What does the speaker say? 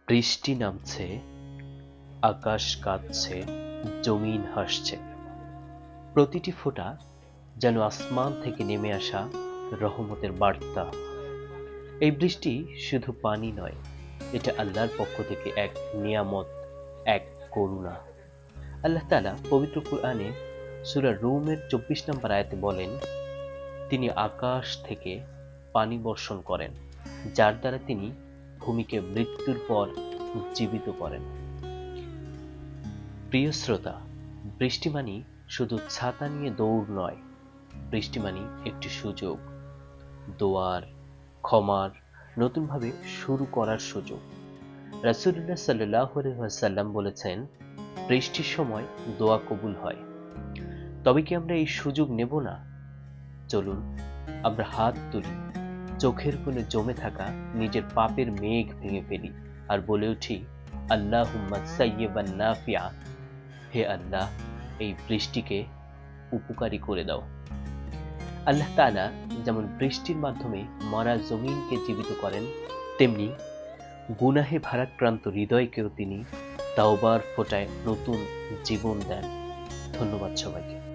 বৃষ্টি নামছে, আকাশ কাঁদছে, জমিন হাসছে। প্রতিটি ফোঁটা যেন আসমান থেকে নেমে আসা রহমতের বার্তা। এই বৃষ্টি শুধু পানি নয়, এটা আল্লাহর পক্ষ থেকে এক নিয়ামত, এক করুণা। আল্লাহ তাআলা পবিত্র কুরআনে সূরা রুমের 24 নম্বর আয়াতে বলেন, তিনি আকাশ থেকে পানি বর্ষণ করেন, যার দ্বারা তিনি ভূমিকে মৃত্যুর পর জীবিত করেন। প্রিয় শ্রোতা, বৃষ্টি মানি শুধু ছাতা নিয়ে দৌড় নয়, বৃষ্টি মানি একটি সুযোগ, দোয়ার, ক্ষমার, নতুনভাবে শুরু করার সুযোগ। রাসূলুল্লাহ সাল্লাল্লাহু আলাইহি ওয়াসাল্লাম বলেছেন, বৃষ্টির সময় দোয়া কবুল হয়। তবে কি আমরা এই সুযোগ নেব না? চলুন আমরা হাত তুলি, চোখের কোণে জমে থাকা নিজের পাপের মেঘ ভেঙে ফেলি আর বলে উঠি, আল্লাহুম্মা সাইয়্যিবান নাফিআ। হে আল্লাহ, এই বৃষ্টিকে উপকারী করে দাও। আল্লাহ তাআলা যেমন বৃষ্টির মাধ্যমে মরা জমিনকে জীবিত করেন, তেমনি গুনাহে ভারাক্রান্ত হৃদয়কেও তিনি তাওবার ফোঁটায় নতুন জীবন দেন। ধন্যবাদ সবাইকে।